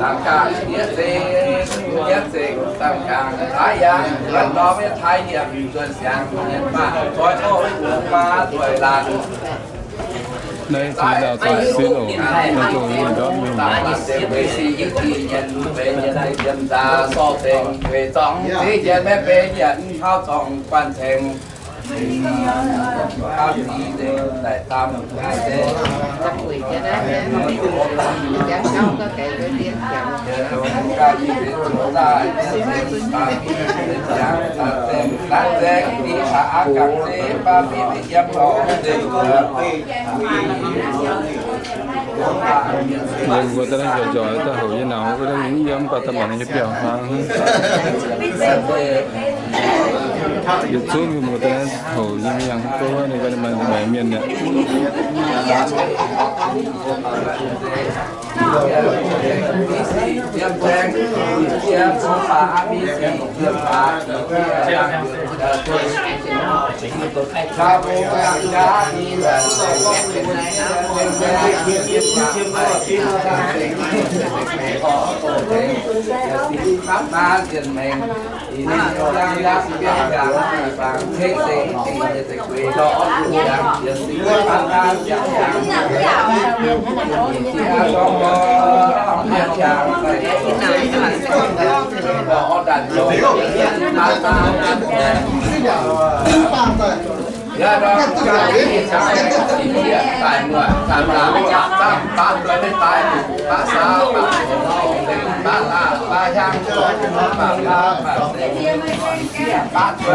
tam càng nghĩa gì tam càng thái giang lần đó với thái hiểm rồi sáng nhân mà thôi thôi mà tuổi là đây chỉ là toàn xí lỗ nó rồi gì đó mình về sĩ kỳ nhân về nhân đại dân gia so tình về trong thế gian bé về nhận thao trọng quan thành cao gì để đại tam hai thế chắc quỷ cho đó chắc không có thể với tiếng cao gì để chúng ta đáng thế đi hạ càng thế ba vị dâm họ để mình vừa tới đây giỏi ta hồi như nào cái đó những giống và ta bằng những kiểu hàng dịch xuống một cái hồi như yang tôi này cái mà mẹ miền này Diêm trang, diêm phá, mi diêm phá, cha bố cha đi là pháp ma tiền mình thì nên đang biết rằng và thế thì quê đó đang tiền sĩ pháp ma chẳng họ đặt rồi giờ đó cái gì tại người tại là ba người bên tại ba sa ba la ba giang ba la ba chỗ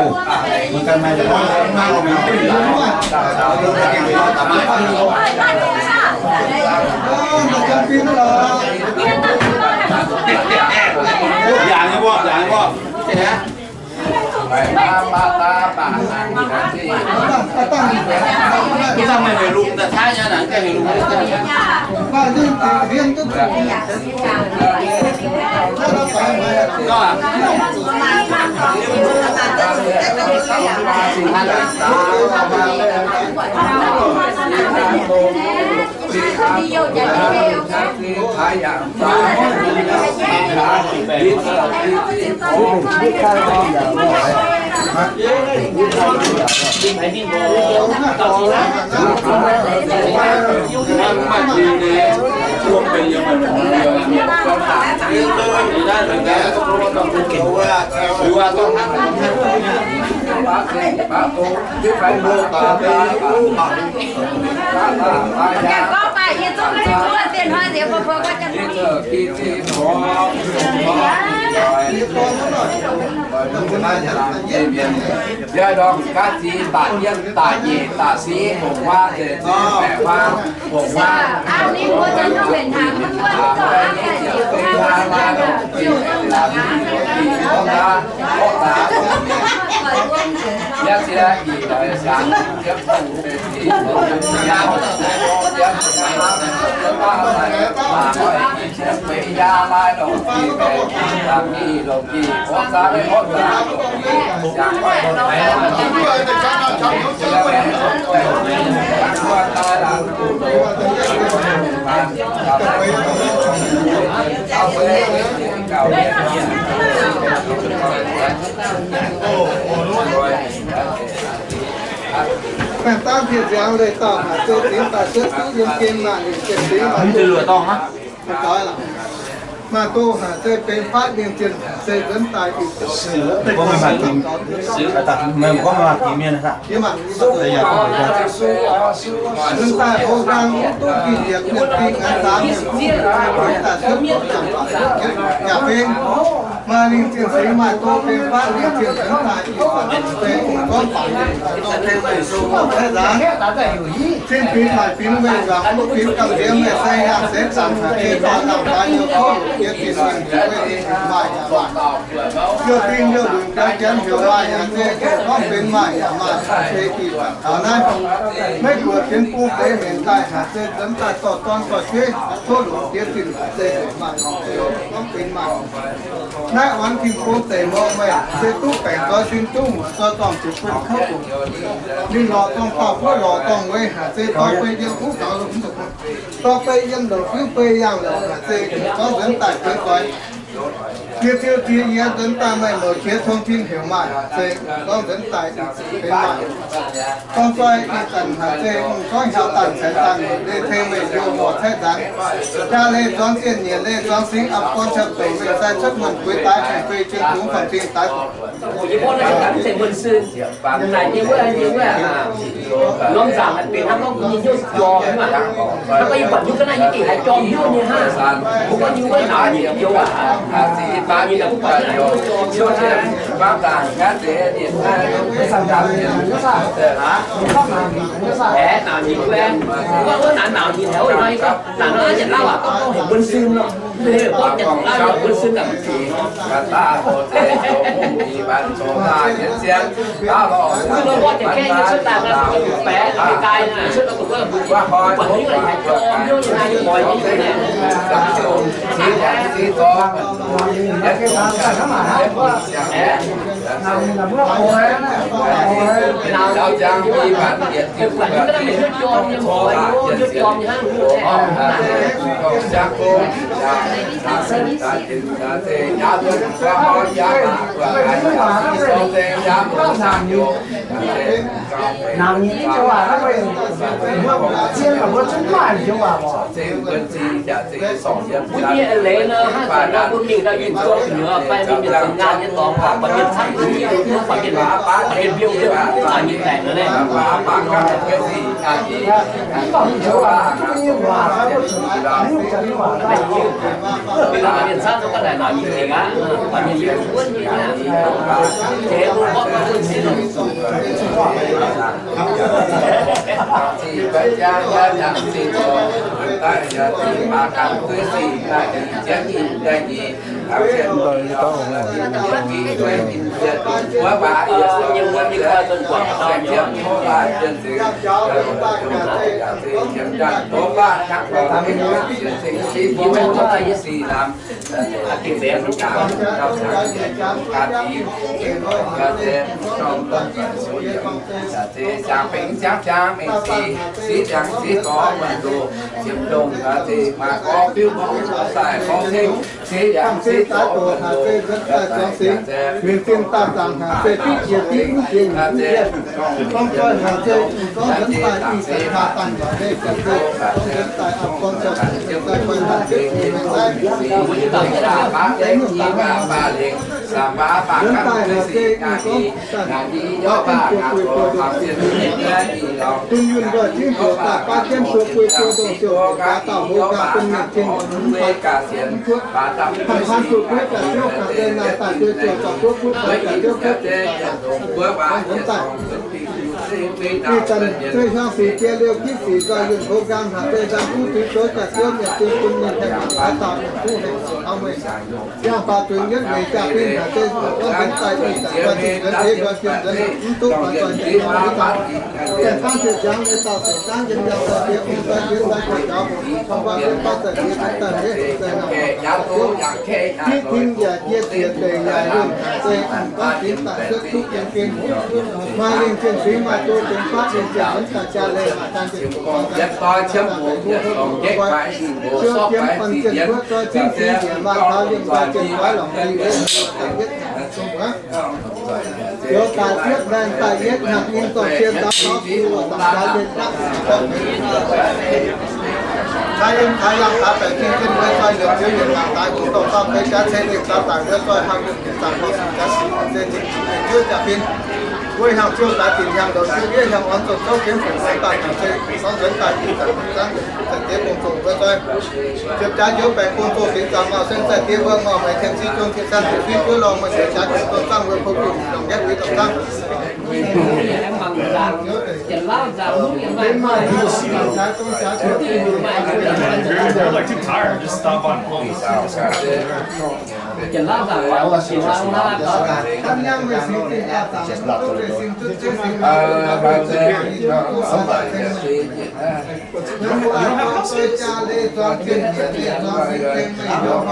mình cần mai cái sao mày về lùm ta thái nha nè cái về lùm ba dương riêng tức có bài gì tôi cái mua tiền hoa gì không có chân giờ đó các chị tạ nhân tạ nhị tạ sĩ hồng hoa để mẹ hoa hồng hoa anh đi mua chân nó huyền hàng không mua cho anh phải chịu hoa hoa chịu là gì không ra có ta giờ thì là gì rồi sáng tiếp tục về thì giao tiếp mà hỏi về gia lai đồ gì về làm gì đồ gì có giá đấy có giá chẳng phải mẹ ta thiệt giáo đây tao mà chơi tiếng ta chơi tiếng game mà chơi tiếng mà chơi lửa to á nói là mà tô hà chơiเป็นphát điện tiền chơi vẫn tại bị sửa có mấy bạn tìm sửa tại mình có mà tìm miền này nhưng mà bây giờ không phải chúng ta cố gắng tốt kỷ niệm nhật ký ngày 8 tháng ta trước nhà phim mà điện tiền giấy mà tôเป็นphát điện tiền vẫn tại bị về có phải tô thêm về số thế giá trên phim phải phim về và có phim cầm riêng về xây hàng xếp rằng khi có làm bao nhiêu tốt điện tiền mình về mãi chưa tin chưa đủ cái chân hiểu mãi thế có bên mãi mà thế thì ở đây mấy của thiên phú để hiện tại hạt thế dẫn tại toàn có chế số lượng điện tiền để mà có bên mãi nãy oán kim cô tề mò mày sẽ tu cảnh có xin tu mà cho toàn chụp phân khâu cùng nhưng lọ toàn tao có lọ toàn với hạt sẽ tao bây giờ cũng tao cũng được tao bây giờ đầu cứ bây giờ là hạt sẽ có dẫn tại cái coi kia kia kia dẫn tại mày mở kia thông tin hiểu mày sẽ có dẫn tại cái mày con coi cái tận hạt sẽ có hiệu tận sẽ tận để thêm về vô một thế đáng ra lên toán tiền nhiều lên toán sinh ấp con chập tổ về sai chất mình quý tái thành phê trên đúng phần tiền tái chỉ có là cảm thấy mình sư này như vậy nó giảm lại tiền nó cũng như giò mà nó có những vật như cái này những kỳ hãy cho như như ha cũng có những cái nào nhiều nhiều à thì bao nhiêu là cũng phải nhiều cho nên bao cả các thế điện cái sản phẩm điện hả nào nhìn quen có nào nhìn theo rồi nói có nào nó nhận lao à có hình bên xương nó để có nhận lao được bên xương làm gì và ta có thể cho một bạn cho ta nhận xem ta lo nó có thể khen như số ta là bé cái cài này số nó cũng có qua hỏi quản lý lại phải cho như thế này mọi như thế này chỉ to nhất cái nào chẳng đi bạn điện thì là những cái mình cho như mọi như cho như thế còn chắc cô ta sinh ta tình ta thế nhà tôi qua hỏi giá và ai sau thế giá một sang vô nào nhìn cho bà nó về chiên là bữa chúng mày cho bà bỏ thế bên gì đã thế sống dân bây giờ lấy nó hát nó cũng mình đã nhìn cho nữa phải mình được ngàn nhân tóm hoặc là nhân thắng cũng như nó phải nhân biểu được là như này nữa này và cái gì còn chỗ bà cũng như bà nó có chủ đánh cho như bà nó bây giờ nhân sát nó có thể nói như thế á và nhân yếu quân như thế thế cũng có quân xin thì bây giờ là gì rồi tại giờ thì bà cảm thấy gì là cái gì cái gì tôi có không này quá bà nhưng quân như coi tuần quảng đó nhớ kinh tế rất cao mà có phiếu bóng tại có thêm thế giảm thế tổ miền tiên tam tàng hà tê tích diệt tích tiền con coi hà tê có dẫn tại đi tại hà tàng và đây cần tê dẫn tại ấp con chợ tại quanh hà tê mình sai bác đến gì bà liền làm bà dẫn tại hà tê là gì do bà làm tiền tuy nhiên rồi chứ hiểu cả ba chân số quê số đồ số cả tàu hồ cả công nghiệp trên cả tiền bà tập hàng hàng số quê cả tiêu cả tên là tại tiêu chiều cả quốc quốc cả tiêu kết dẫn tại khi trần chơi sang xì kia liêu kích xì coi dùng cố gắng hạ tê giang cú tí tối cả tiêu nhập tiêu quân nhân thành phải tạo những khu hệ ông mình giang ba tuyến nhất về cả pin hạ tê có dẫn tại đi tại quá trình dẫn thế và kiềm dẫn tốt và toàn nhận nhau với tạo kẻ phát triển giang để tạo thể giang dân nhau tạo việc ông ta diễn ra quảng cáo thông qua việc phát triển những cái tầng hết tầng nào khi tin và chia tiền để nhà luôn tê có tiến tại sức thúc nhân kiên mai lên trên phí mà tôi cũng phát hiện trả ấn cả cha lệ mà tăng tiền của con rất to chấm một chết phải chưa kiếm phần tiền bước cho chính phí để mà tháo những bài tiền quá lòng đi đến cần biết nếu tài thiết đang tài biết hạt in tổ tiên đó nó của tổng giá lên thái làm ta phải kinh kinh với sai được chứ những làm tài của tổng tâm với cá xe được ta tặng với tôi hàng được hiện tại có sự cá sĩ trên chính chưa trả pin quê hàng chiêu tại tiền hàng đầu tiên biết hàng ấn tượng sâu kiếm phần sáng tại hàng xe sau dẫn tại tiền tại sáng thực tế cùng thủ với tôi tiếp trả dấu về cùng thủ tiền giảm vào sân giải tiêu vương mà mấy thiên sĩ trung thiên san thì phi cứ lo mà sẽ trả tiền tổng tăng với phục vụ đồng nhất với tổng tăng they're like too tired just stop on Chẳng lẽ rằng là chỉ là nó có tham nhang về sinh tiền nhà tạm tôi về sinh trước trước sinh tôi cha lê toàn tiền nhà lê toàn sinh tiền này đó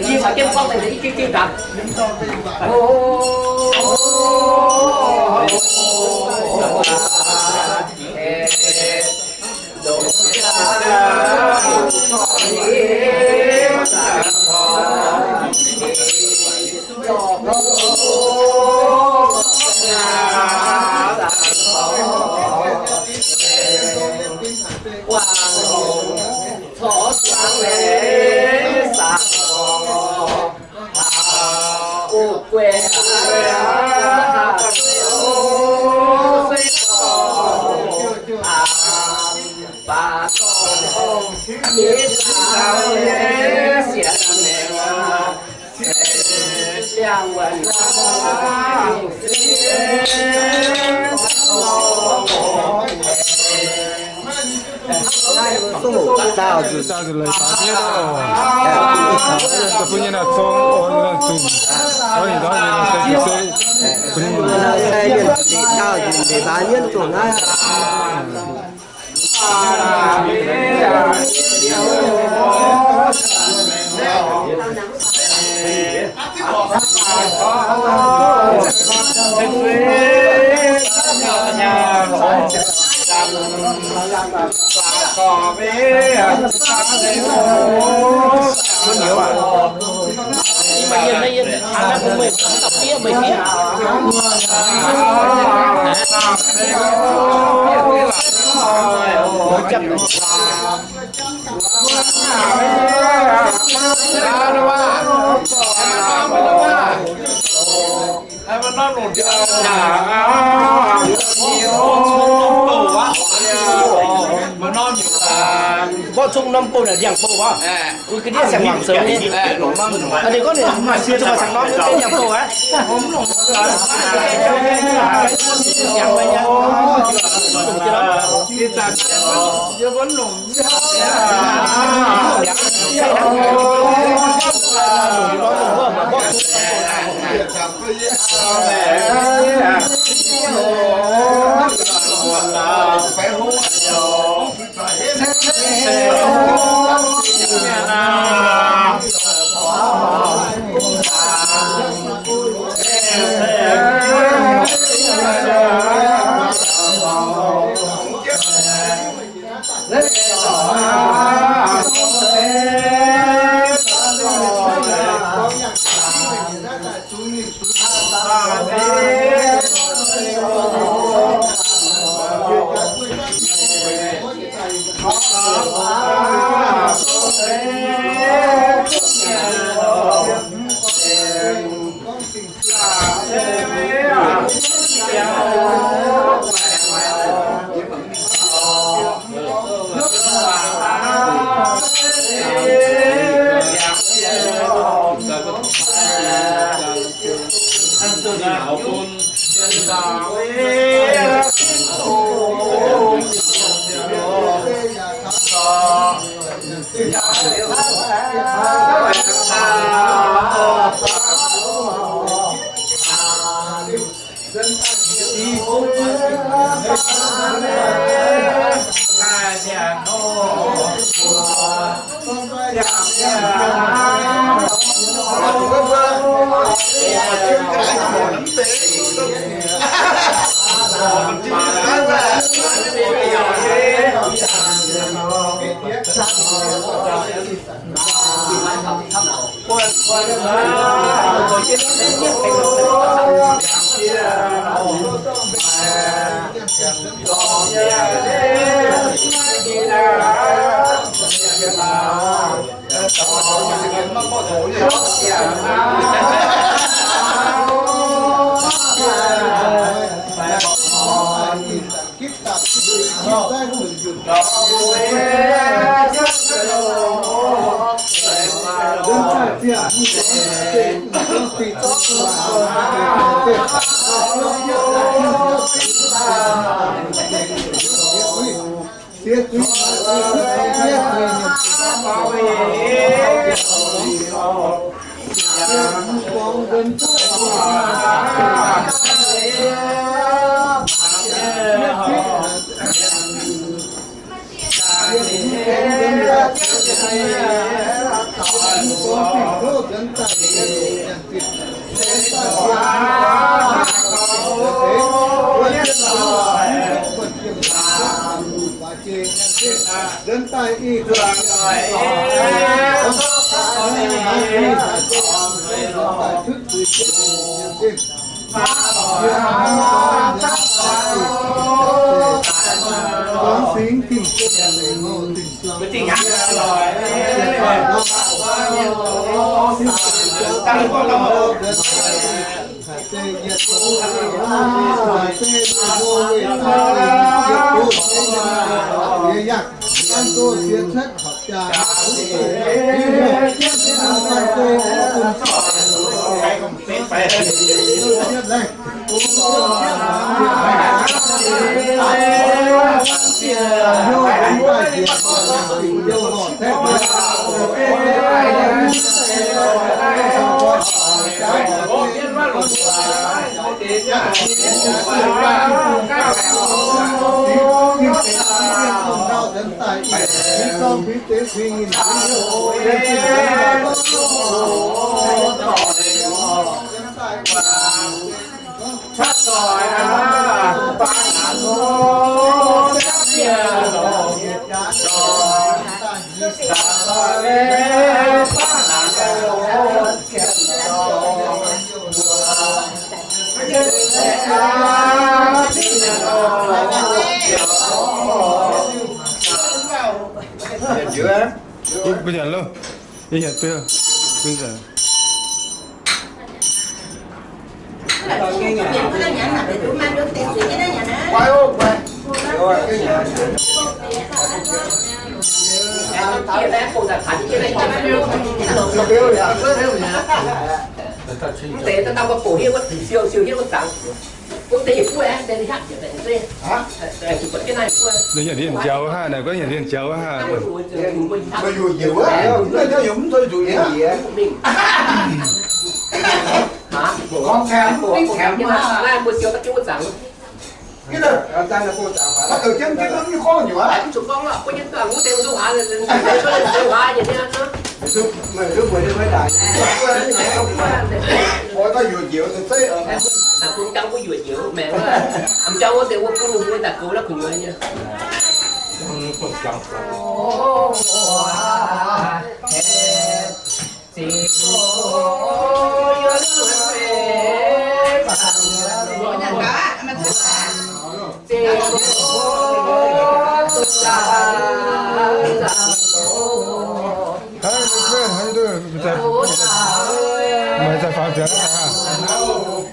Chia sẻ cái con này thì cái tập. Tao rồi lấy bán hết đâu. Cái phụ nhân là trong ôn là dùng. Có gì đó thì nó sẽ xe điện để tao để bán nhân chuẩn á. Có với nhiều à? Nhưng mà anak umum tapi ya baiknya có chung năm pô là giang pô quá, cái đi sang hoàng sớm đi, anh đi có này, cho mà sang nó cái giang pô á, giang vậy nhá, bây giờ luôn bây giờ chưa bây giờ quay ô quay chia bé cô là thành cái này để tao có cổ hiếu có siêu siêu hiếu có trắng có thể phụ em để đi hát để đi để chụp cái này đây là điện cháu ha này có nhà điện cháu ha tôi dù nhiều quá tôi cho dũng tôi dù nhiều gì á con kèm nhưng mà mua siêu các chú trắng cái đó ta là cô chào phải từ chân cái lớn như con nhiều á chụp con là có những toàn ngũ tiền du hóa là du hóa vậy nha nó mình lúc mới đi mới đại ôi tao vừa chịu từ tới à con cháu có vừa chịu mẹ nó ông cháu có tiền con nuôi đặt cô đó cùng người nha mày sẽ phá trái ha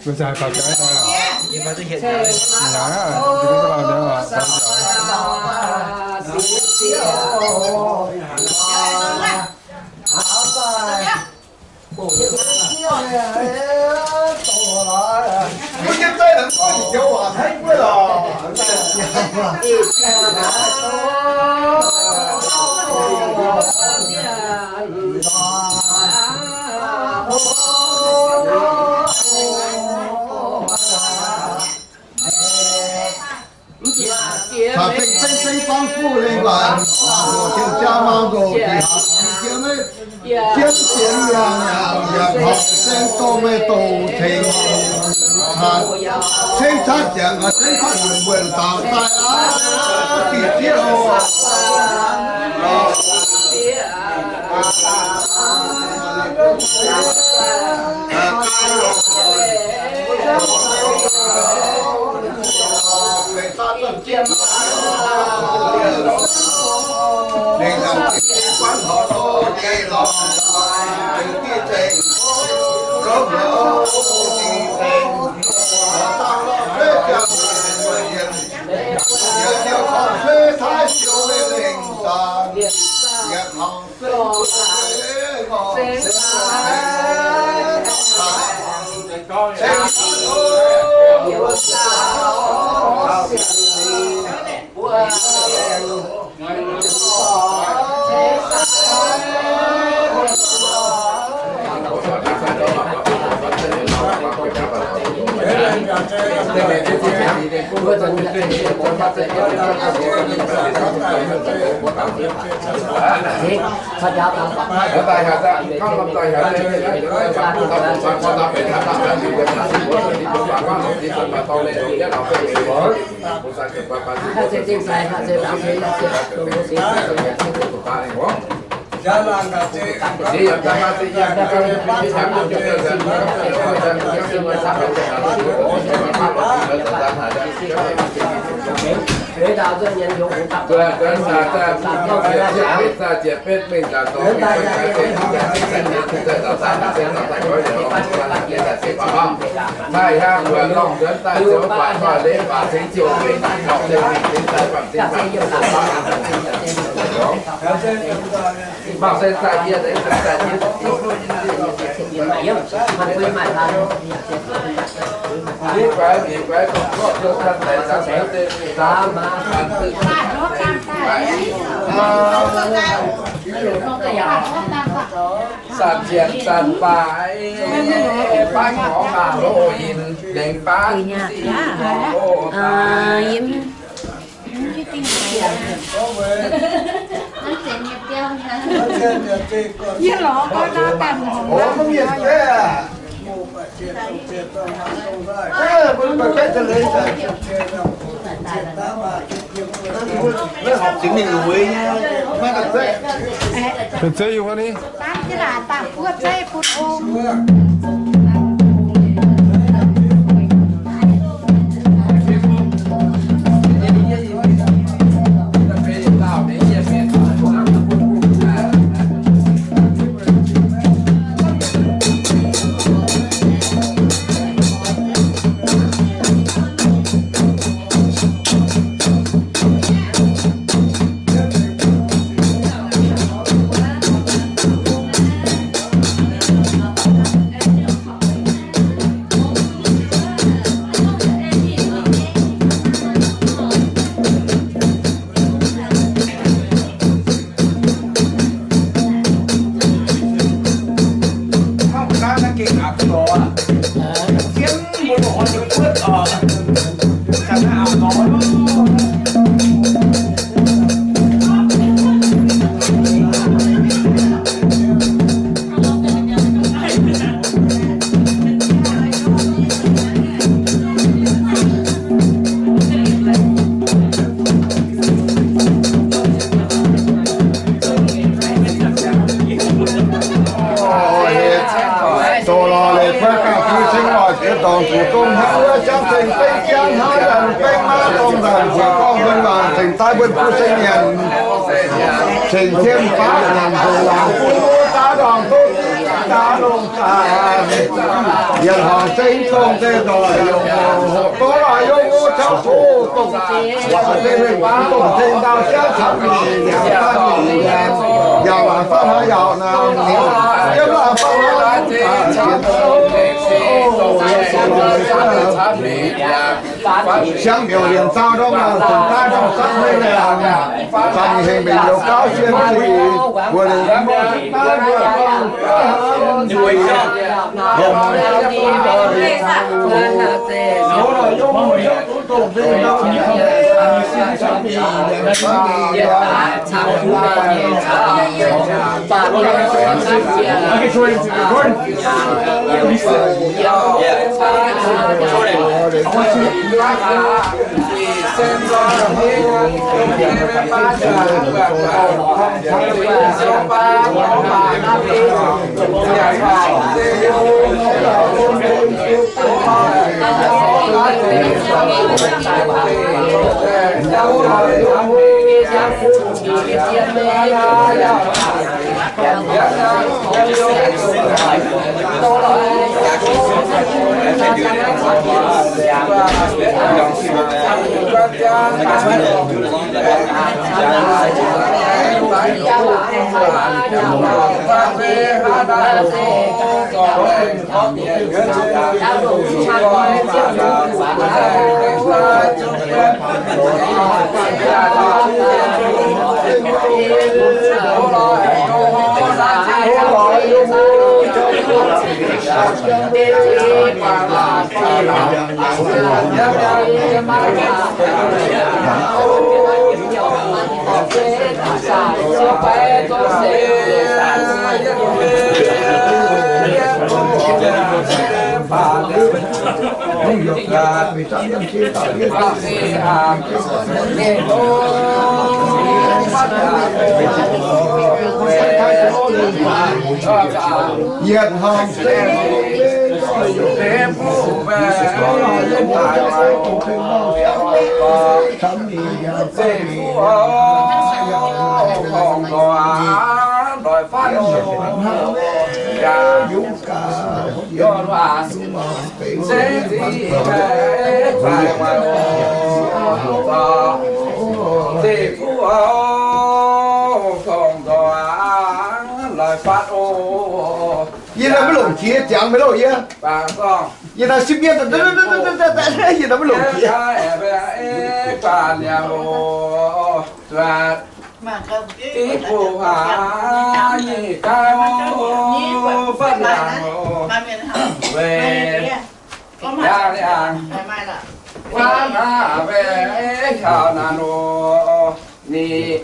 mày sẽ phá trái ha nhưng mà tôi hiện tại là đừng có làm nữa mà phá muốn nhắc tới đừng có gì vô à thấy quá lò thà tinh phong phú lên lại của thiên cha mang đồ thì học kiếm ấy kiếm tiền nhà học sinh tô mê tổ thì sinh sát chẳng là sinh phát nguyện tạo tại á kỳ tiêu nên là quán họ tô cây lò từ kia trên có lỡ thì tao lo phê cho người dân nhờ theo con phê thái siêu lên hình ta nhờ con phê con để đào cho nhân dụng cũng tập ra chia phết mình là tổ mình phải cái đào tạo có điều là sẽ bảo hai ha vừa lòng đến ta sẽ phải và lên và thấy chiều mình học thêm mình đến tới bằng tiếng bằng sen sai chia đấy sai chia biết phải có cho thân này ta sẽ ta mà sản triển sản phải bánh họ mà lô in đánh phá như lọ có nó cầm ủa không nhiệt thế à con cái chân lấy nó học tiếng mình ngồi nha mà gặp dễ thật sự không đi tám cái là tạm phước dây phút ôm Tổng thủ công hữu chấp thành tây kiên hai lần tây ma công thần của con vân vàng thành tai vân phu sinh hiền trình thiên pháp làm dù làm phu ta đoàn tốt ta lông ta hiền hoàng sinh công tê đòi hộ tố là yêu ngô cháu phu cùng tê hình cùng thiên đạo xét thẩm nhà ta nhìn giàu là pháp hóa giàu nào yêu là pháp hóa sáng biểu hiện sao đó mà chúng ta trong sắc đây là thành hình bình điều cao xuyên thì vừa được mua chúng ta vừa con đuổi Nhiệt hồng đêm phủ về còn đòi phát dũng cảm và sẽ gì về phải mà thì phú còn lời phát ô gì là mấy lồng chia chẳng mấy lồng gì và con gì là sinh viên gì là mấy lồng chia và nhà hồ và tí phù hạ gì cao phát làm về nhà hàng qua na về chào na nô ni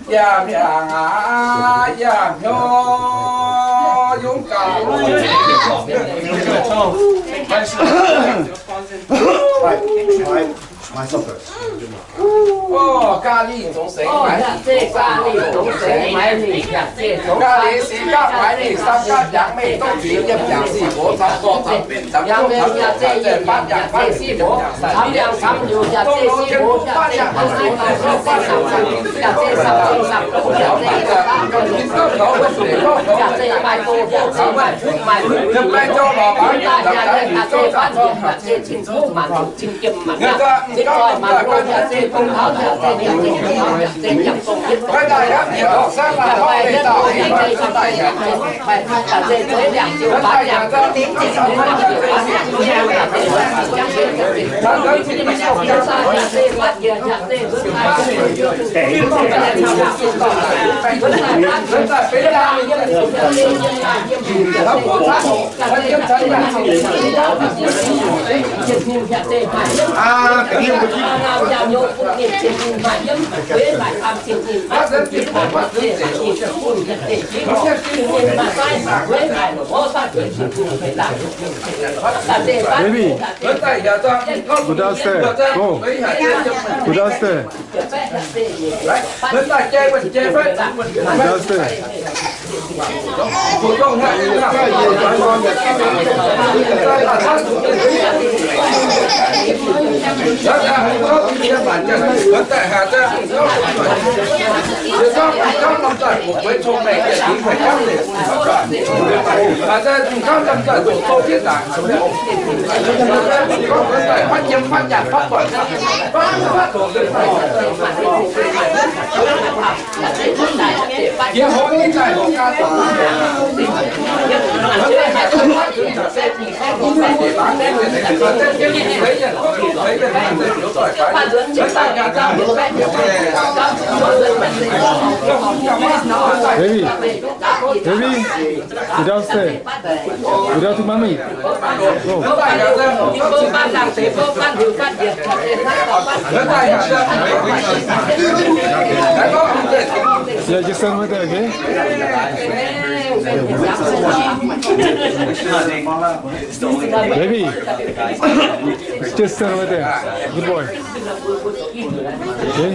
giam hàng á giam cho dũng cảm ô Cali tổng sĩ Cali tổng sĩ máy lì Cali sĩ các máy lì sao các giảng mê tốt chuyện nhập giảng sĩ bố sao có thẩm bình thẩm tốt thẩm tốt thẩm tốt phát giảng phát sĩ bố thẩm giảng thẩm dù giảng sĩ bố phát giảng phát sĩ bố phát giảng phát sĩ bố giảng sĩ sắp giảng sĩ giảng sĩ bài tô bài bài cho bà bán giảng sĩ phát hiện giảng sĩ chính phủ mà chính kiểm mà chính coi mà giảng sĩ công tháo giảng sĩ giảng sĩ công tháo giảng sĩ giảng công biết cái này á thì học sinh là họ để tạo cái bài này giảng sĩ tới giảng sĩ bán giảng sĩ giảng sĩ bán giảng sĩ Baby, go downstairs. Go. Go downstairs. Downstairs. Baby, go downstairs. Go down to mommy. Go. Yeah, just stand right there, okay? Baby, just stand right there. Good boy. Okay?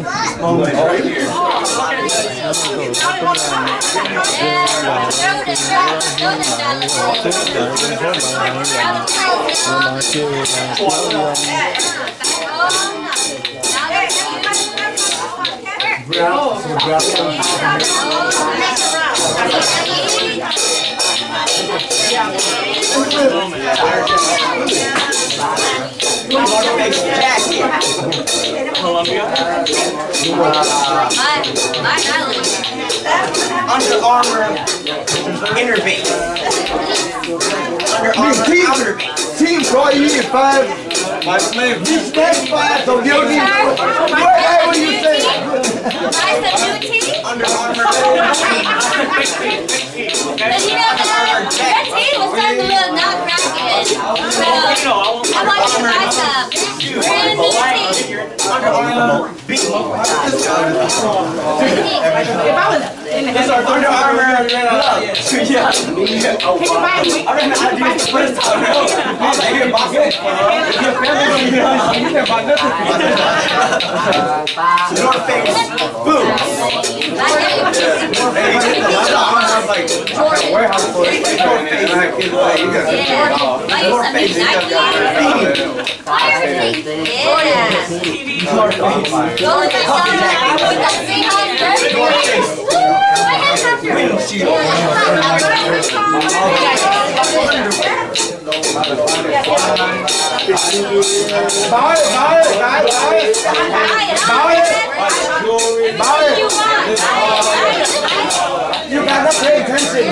Under Armour Innervate. Under Armour Outervate. Team call you 5. My name. This next 5. So you need. What you say? Under Armour. But you know, that team was starting to look not cracking. So, I want you to rise up. We're in a new team. Under Armour Beat. If I was in the Under Armour Yeah. I don't know how to do this first time. North Face. Boom. You gotta pay attention.